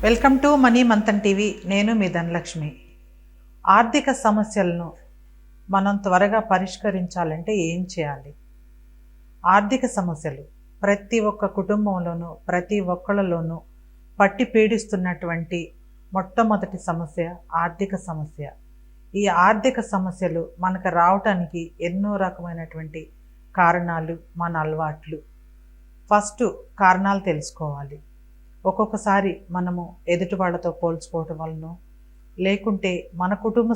Welcome to money Manthan TV. నేను మీ ధనలక్ష్మి. ఆర్థిక సమస్యలను మనం త్వరగా పరిష్కరించాలంటే ఏం చేయాలి? ఆర్థిక సమస్యలు ప్రతి ఒక్క కుటుంబంలోనూ ప్రతి ఒక్కళ్ళలోనూ పట్టి పీడిస్తున్నటువంటి మొట్టమొదటి సమస్య ఆర్థిక సమస్య. ఈ ఆర్థిక సమస్యలు మనకు రావటానికి ఎన్నో రకమైనటువంటి కారణాలు, మన అలవాట్లు. ఫస్ట్ కారణాలు తెలుసుకోవాలి. ఒక్కొక్కసారి మనము ఎదుటి వాళ్ళతో పోల్చుకోవటం వలన, లేకుంటే మన కుటుంబ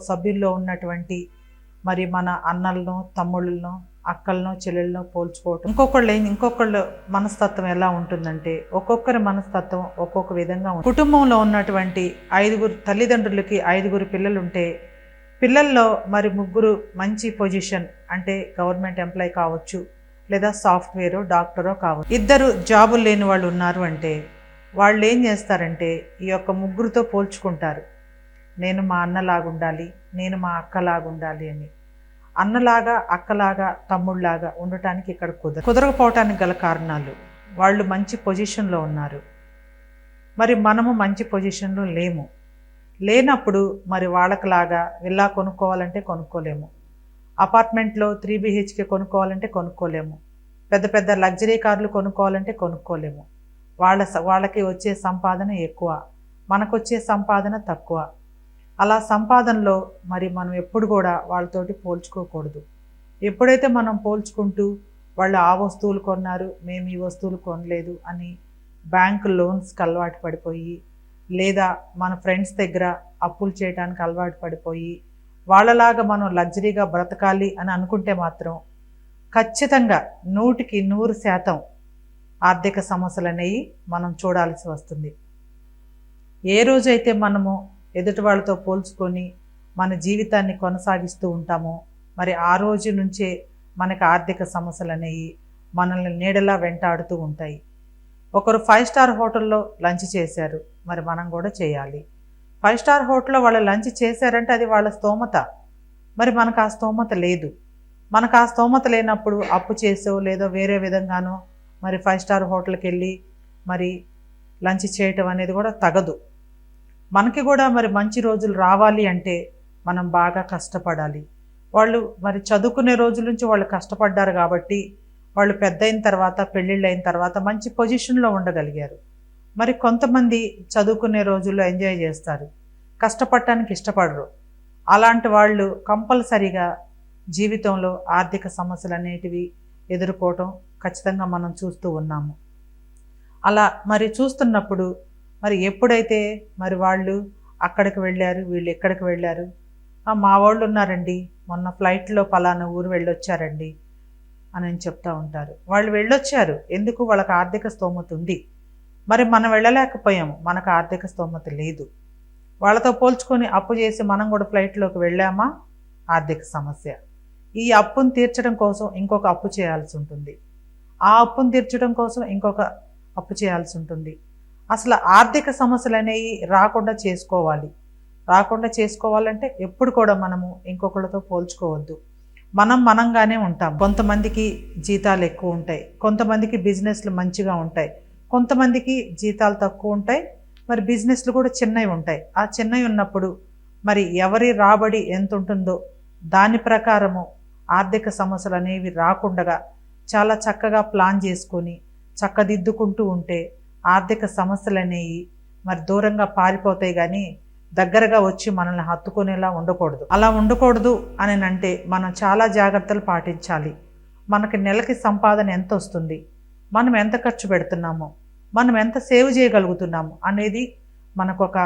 సభ్యుల్లో ఉన్నటువంటి మరి మన అన్నలను, తమ్ముళ్ళను, అక్కలను, చెల్లెళ్ళను పోల్చుకోవటం. ఇంకొకళ్ళు మనస్తత్వం ఎలా ఉంటుందంటే, ఒక్కొక్కరి మనస్తత్వం ఒక్కొక్క విధంగా ఉంటుంది. కుటుంబంలో ఉన్నటువంటి తల్లిదండ్రులకి 5 పిల్లలు ఉంటే, పిల్లల్లో మరి 3 మంచి పొజిషన్, అంటే గవర్నమెంట్ ఎంప్లాయీ కావచ్చు, లేదా సాఫ్ట్వేరో డాక్టరో కావచ్చు. 2 జాబులు లేని వాళ్ళు ఉన్నారు అంటే వాళ్ళు ఏం చేస్తారంటే ఈ యొక్క 3తో పోల్చుకుంటారు. నేను మా అన్నలాగా ఉండాలి, నేను మా అక్కలాగా ఉండాలి అని. అన్నలాగా, అక్కలాగా, తమ్ముళ్ళలాగా ఉండటానికి ఇక్కడ కుదరకపోవటానికి గల కారణాలు, వాళ్ళు మంచి పొజిషన్లో ఉన్నారు, మరి మనము మంచి పొజిషన్లో లేనప్పుడు మరి వాళ్ళకిలాగా విల్లా కొనుక్కోవాలంటే కొనుక్కోలేము, అపార్ట్మెంట్లో 3 BHK కొనుక్కోవాలంటే కొనుక్కోలేము, పెద్ద పెద్ద లగ్జరీ కార్లు కొనుక్కోవాలంటే కొనుక్కోలేము. వాళ్ళకి వచ్చే సంపాదన ఎక్కువ, మనకు వచ్చే సంపాదన తక్కువ. అలా సంపాదనలో మరి మనం ఎప్పుడు కూడా వాళ్ళతోటి పోల్చుకోకూడదు. ఎప్పుడైతే మనం పోల్చుకుంటూ వాళ్ళు ఆ వస్తువులు కొన్నారు, మేము ఈ వస్తువులు కొనలేదు అని బ్యాంకు లోన్స్కి అలవాటు పడిపోయి, లేదా మన ఫ్రెండ్స్ దగ్గర అప్పులు చేయడానికి అలవాటు పడిపోయి వాళ్ళలాగా మనం లగ్జరీగా బ్రతకాలి అని అనుకుంటే మాత్రం ఖచ్చితంగా 100కి 100% ఆర్థిక సమస్యలు అనేవి మనం చూడాల్సి వస్తుంది. ఏ రోజైతే మనము ఎదుటి వాళ్ళతో పోల్చుకొని మన జీవితాన్ని కొనసాగిస్తూ ఉంటామో మరి ఆ రోజు నుంచే మనకు ఆర్థిక సమస్యలు అనేవి మనల్ని నీడలా వెంటాడుతూ ఉంటాయి. ఒకరు 5 స్టార్ హోటల్లో లంచ్ చేశారు, మరి మనం కూడా చేయాలి. 5 స్టార్ హోటల్లో వాళ్ళు లంచ్ చేశారంటే అది వాళ్ళ స్తోమత, మరి మనకు ఆ స్తోమత లేదు. మనకు ఆ స్తోమత లేనప్పుడు అప్పు చేసో లేదో వేరే విధంగానో మరి 5 స్టార్ హోటల్కి వెళ్ళి మరి లంచ్ చేయటం అనేది కూడా తగదు. మనకి కూడా మరి మంచి రోజులు రావాలి అంటే మనం బాగా కష్టపడాలి. వాళ్ళు మరి చదువుకునే రోజుల నుంచి వాళ్ళు కష్టపడ్డారు కాబట్టి వాళ్ళు పెద్ద అయిన తర్వాత, పెళ్ళిళ్ళు అయిన తర్వాత మంచి పొజిషన్లో ఉండగలిగారు. మరి కొంతమంది చదువుకునే రోజుల్లో ఎంజాయ్ చేస్తారు, కష్టపడటానికి ఇష్టపడరు. అలాంటి వాళ్ళు కంపల్సరీగా జీవితంలో ఆర్థిక సమస్యలు అనేటివి ఎదుర్కోవటం ఖచ్చితంగా మనం చూస్తూ ఉన్నాము. అలా మరి చూస్తున్నప్పుడు మరి ఎప్పుడైతే మరి వాళ్ళు అక్కడికి వెళ్ళారు, వీళ్ళు ఎక్కడికి వెళ్ళారు, మా వాళ్ళు ఉన్నారండి, మొన్న ఫ్లైట్లో పలానా ఊరు వెళ్ళొచ్చారండి అని చెప్తూ ఉంటారు. వాళ్ళు వెళ్ళొచ్చారు ఎందుకు? వాళ్ళకి ఆర్థిక స్తోమత ఉంది. మరి మనం వెళ్ళలేకపోయాము, మనకు ఆర్థిక స్తోమత లేదు. వాళ్ళతో పోల్చుకొని అప్పు చేసి మనం కూడా ఫ్లైట్లోకి వెళ్ళామా? ఆర్థిక సమస్య. ఈ అప్పును తీర్చడం కోసం ఇంకొక అప్పు చేయాల్సి ఉంటుంది, ఆ అప్పును తీర్చడం కోసం ఇంకొక అప్పు చేయాల్సి ఉంటుంది. అసలు ఆర్థిక సమస్యలు అనేవి రాకుండా చేసుకోవాలంటే ఎప్పుడు కూడా మనము ఇంకొకరితో పోల్చుకోవద్దు. మనంగానే ఉంటాం. కొంతమందికి జీతాలు ఎక్కువ ఉంటాయి, కొంతమందికి బిజినెస్లు మంచిగా ఉంటాయి, కొంతమందికి జీతాలు తక్కువ ఉంటాయి, మరి బిజినెస్లు కూడా చిన్నవి ఉంటాయి. ఆ చిన్నవి ఉన్నప్పుడు మరి ఎవరి రాబడి ఎంత ఉంటుందో దాని ప్రకారము ఆర్థిక సమస్యలు అనేవి రాకుండా చాలా చక్కగా ప్లాన్ చేసుకొని చక్కదిద్దుకుంటూ ఉంటే ఆర్థిక సమస్యలు అనేవి మరి దూరంగా పారిపోతాయి, కానీ దగ్గరగా వచ్చి మనల్ని హత్తుకునేలా ఉండకూడదు. అలా ఉండకూడదు అని అంటే మనం చాలా జాగ్రత్తలు పాటించాలి. మనకి నెలకి సంపాదన ఎంత వస్తుంది, మనం ఎంత ఖర్చు పెడుతున్నామో, మనం ఎంత సేవ్ చేయగలుగుతున్నాము అనేది మనకు ఒక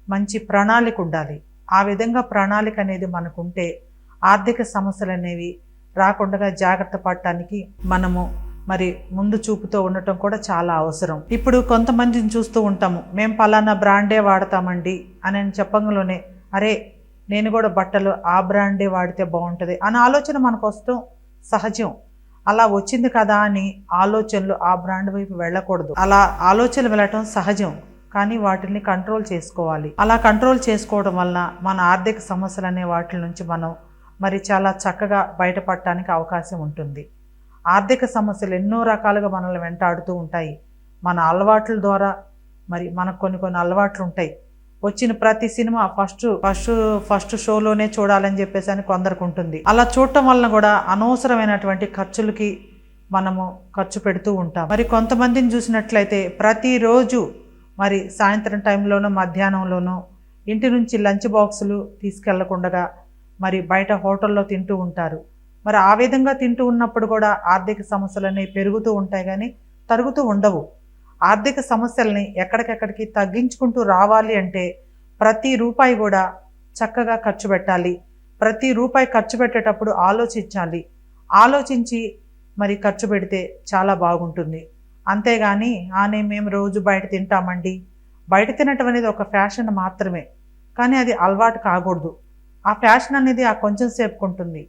మంచి ప్రణాళిక ఉండాలి. ఆ విధంగా ప్రణాళిక అనేది మనకుంటే ఆర్థిక సమస్యలు అనేవి రాకుండా జాగ్రత్త పడటానికి మనము మరి ముందు చూపుతో ఉండటం కూడా చాలా అవసరం. ఇప్పుడు కొంతమందిని చూస్తూ ఉంటాము, మేము పలానా బ్రాండే వాడతామండి అని చెప్పంగానే అరే నేను కూడా బట్టలు ఆ బ్రాండే వాడితే బాగుంటుంది అనే ఆలోచన మనకు వస్తాం సహజం. అలా వచ్చింది కదా అని ఆలోచనలు ఆ బ్రాండ్ వైపు వెళ్ళకూడదు. అలా ఆలోచనలు వెళ్ళటం సహజం, కానీ వాటిని కంట్రోల్ చేసుకోవాలి. అలా కంట్రోల్ చేసుకోవడం వలన మన ఆర్థిక సమస్యలు అనే వాటి నుంచి మనం మరి చాలా చక్కగా బయటపడటానికి అవకాశం ఉంటుంది. ఆర్థిక సమస్యలు ఎన్నో రకాలుగా మనల్ని వెంటాడుతూ ఉంటాయి. మన అలవాట్ల ద్వారా మరి మనకు కొన్ని కొన్ని అలవాట్లు ఉంటాయి. వచ్చిన ప్రతి సినిమా ఫస్ట్ షోలోనే చూడాలని చెప్పేసి అని కొందరికి ఉంటుంది. అలా చూడటం వలన కూడా అనవసరమైనటువంటి ఖర్చులకి మనము ఖర్చు పెడుతూ ఉంటాం. మరి కొంతమందిని చూసినట్లయితే ప్రతిరోజు మరి సాయంత్రం టైంలోనో మధ్యాహ్నంలోనో ఇంటి నుంచి లంచ్ బాక్సులు తీసుకెళ్లకుండా మరి బయట హోటల్లో తింటూ ఉంటారు. మరి ఆ విధంగా తింటూ ఉన్నప్పుడు కూడా ఆర్థిక సమస్యలు అనేవి పెరుగుతూ ఉంటాయి కానీ తరుగుతూ ఉండవు. ఆర్థిక సమస్యల్ని ఎక్కడికెక్కడికి తగ్గించుకుంటూ రావాలి అంటే ప్రతి రూపాయి కూడా చక్కగా ఖర్చు పెట్టాలి. ప్రతి రూపాయి ఖర్చు పెట్టేటప్పుడు ఆలోచించాలి. ఆలోచించి మరి ఖర్చు పెడితే చాలా బాగుంటుంది. అంతేగాని మేము రోజు బయట తింటామండి, బయట తినటం అనేది ఒక ఫ్యాషన్ మాత్రమే, కానీ అది అలవాటు కాకూడదు. ఆ ఫ్యాషన్ అనేది ఆ కొంచెం సేపుకు ఉంటుంది,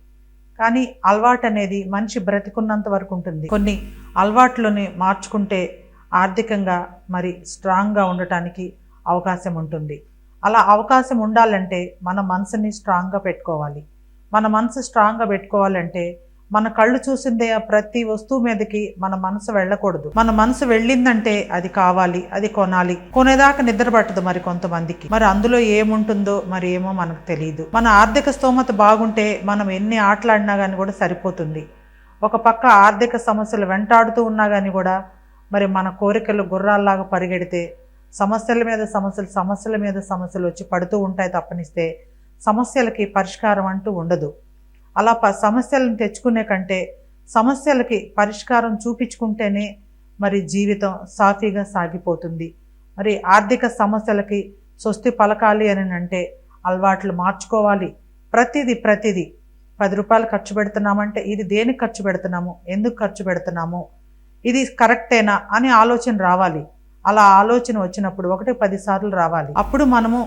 కానీ అలవాటు అనేది మనిషి బ్రతికున్నంత వరకు ఉంటుంది. కొన్ని అలవాట్లని మార్చుకుంటే ఆర్థికంగా మరి స్ట్రాంగ్గా ఉండటానికి అవకాశం ఉంటుంది. అలా అవకాశం ఉండాలంటే మన మనసుని స్ట్రాంగ్గా పెట్టుకోవాలి. మన మనసు స్ట్రాంగ్గా పెట్టుకోవాలంటే మన కళ్ళు చూసిందే ప్రతి వస్తువు మీదకి మన మనసు వెళ్ళకూడదు. మన మనసు వెళ్ళిందంటే అది కావాలి, అది కొనాలి. కొనేదాకా నిద్ర పట్టదు మరి కొంతమందికి. మరి అందులో ఏముంటుందో మరి ఏమో మనకు తెలియదు. మన ఆర్థిక స్తోమత బాగుంటే మనం ఎన్ని ఆటలాడినా కానీ కూడా సరిపోతుంది. ఒక పక్క ఆర్థిక సమస్యలు వెంటాడుతూ ఉన్నా కానీ కూడా మరి మన కోరికలు గుర్రాల్లాగా పరిగెడితే సమస్యల మీద సమస్యలు వచ్చి పడుతూ ఉంటాయి తప్పనిస్తే సమస్యలకి పరిష్కారం అంటూ ఉండదు. అలా సమస్యలను తెచ్చుకునే కంటే సమస్యలకి పరిష్కారం చూపించుకుంటేనే మరి జీవితం సాఫీగా సాగిపోతుంది. మరి ఆర్థిక సమస్యలకి స్వస్తి పలకాలి అని అంటే అలవాట్లు మార్చుకోవాలి. ప్రతిదీ 10 రూపాయలు ఖర్చు పెడుతున్నామంటే ఇది దేనికి ఖర్చు పెడుతున్నాము, ఎందుకు ఖర్చు పెడుతున్నాము, ఇది కరెక్టేనా అని ఆలోచన రావాలి. అలా ఆలోచన వచ్చినప్పుడు 10 సార్లు రావాలి. అప్పుడు మనము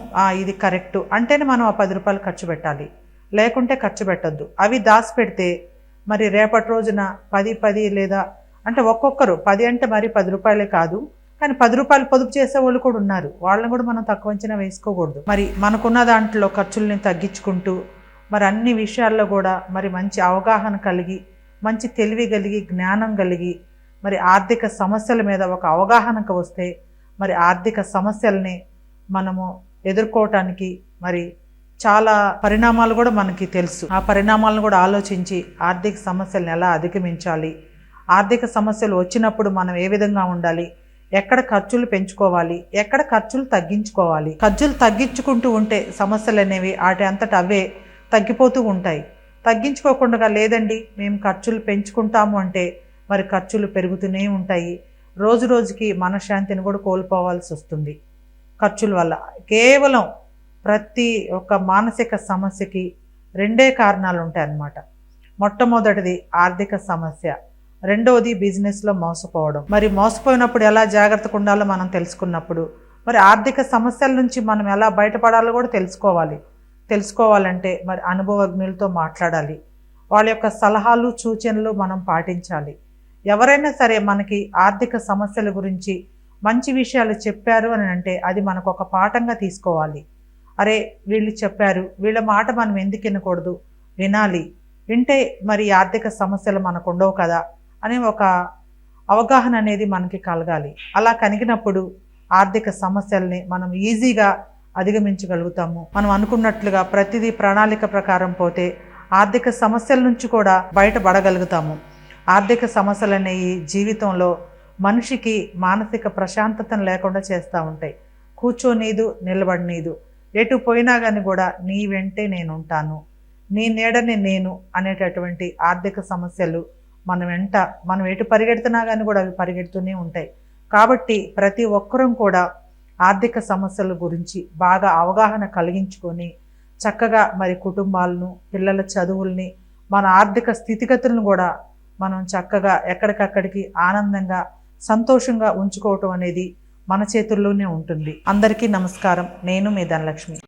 ఇది కరెక్టు అంటేనే మనం ఆ 10 రూపాయలు ఖర్చు పెట్టాలి, లేకుంటే ఖర్చు పెట్టద్దు. అవి దాచిపెడితే మరి రేపటి రోజున 10 లేదా అంటే ఒక్కొక్కరు 10 అంటే మరి 10 రూపాయలే కాదు, కానీ 10 రూపాయలు పొదుపు చేసే వాళ్ళు కూడా ఉన్నారు. వాళ్ళని కూడా మనం తక్కువ అంచనా వేసుకోకూడదు. మరి మనకున్న దాంట్లో ఖర్చుల్ని తగ్గించుకుంటూ మరి అన్ని విషయాల్లో కూడా మరి మంచి అవగాహన కలిగి, మంచి తెలివి కలిగి, జ్ఞానం కలిగి మరి ఆర్థిక సమస్యల మీద ఒక అవగాహనకు వస్తే మరి ఆర్థిక సమస్యల్ని మనము ఎదుర్కోవటానికి మరి చాలా పరిణామాలు కూడా మనకి తెలుసు. ఆ పరిణామాలను కూడా ఆలోచించి ఆర్థిక సమస్యలను ఎలా అధిగమించాలి, ఆర్థిక సమస్యలు వచ్చినప్పుడు మనం ఏ విధంగా ఉండాలి, ఎక్కడ ఖర్చులు పెంచుకోవాలి, ఎక్కడ ఖర్చులు తగ్గించుకోవాలి. ఖర్చులు తగ్గించుకుంటూ ఉంటే సమస్యలు అనేవి వాటి అంతట అవే తగ్గిపోతూ ఉంటాయి. తగ్గించుకోకుండా లేదండి మేము ఖర్చులు పెంచుకుంటాము అంటే మరి ఖర్చులు పెరుగుతూనే ఉంటాయి. రోజు రోజుకి మనశ్శాంతిని కూడా కోల్పోవాల్సి వస్తుంది ఖర్చుల వల్ల. కేవలం ప్రతి ఒక్క మానసిక సమస్యకి 2 కారణాలు ఉంటాయి అన్నమాట. మొట్టమొదటిది ఆర్థిక సమస్య, రెండవది బిజినెస్లో మోసపోవడం. మరి మోసపోయినప్పుడు ఎలా జాగ్రత్తగా ఉండాలో మనం తెలుసుకున్నప్పుడు మరి ఆర్థిక సమస్యల నుంచి మనం ఎలా బయటపడాలో కూడా తెలుసుకోవాలంటే మరి అనుభవజ్ఞులతో మాట్లాడాలి. వాళ్ళ యొక్క సలహాలు సూచనలు మనం పాటించాలి. ఎవరైనా సరే మనకి ఆర్థిక సమస్యల గురించి మంచి విషయాలు చెప్పారు అని అంటే అది మనకు ఒక పాఠంగా తీసుకోవాలి. అరే వీళ్ళు చెప్పారు, వీళ్ళ మాట మనం ఎందుకు వినకూడదు, వినాలి. వింటే మరి ఆర్థిక సమస్యలు మనకు ఉండవు కదా అనే ఒక అవగాహన అనేది మనకి కలగాలి. అలా కలిగినప్పుడు ఆర్థిక సమస్యల్ని మనం ఈజీగా అధిగమించగలుగుతాము. మనం అనుకున్నట్లుగా ప్రతిదీ ప్రణాళిక ప్రకారం పోతే ఆర్థిక సమస్యల నుంచి కూడా బయటపడగలుగుతాము. ఆర్థిక సమస్యలు అనేవి జీవితంలో మనిషికి మానసిక ప్రశాంతతను లేకుండా చేస్తూ ఉంటాయి. కూర్చోనీదు, నిలబడనీదు, ఎటు పోయినా కానీ కూడా నీ వెంటే నేను ఉంటాను, నీ నీడని నేను అనేటటువంటి ఆర్థిక సమస్యలు మనం ఎటు పరిగెడుతున్నా కానీ కూడా అవి పరిగెడుతూనే ఉంటాయి. కాబట్టి ప్రతి ఒక్కరూ కూడా ఆర్థిక సమస్యల గురించి బాగా అవగాహన కలిగించుకొని చక్కగా మరి కుటుంబాలను, పిల్లల చదువుల్ని, మన ఆర్థిక స్థితిగతులను కూడా మనం చక్కగా ఎక్కడికక్కడికి ఆనందంగా సంతోషంగా ఉంచుకోవటం అనేది మన చేతుల్లోనే ఉంటుంది. అందరికీ నమస్కారం. నేను మీ ధనలక్ష్మి.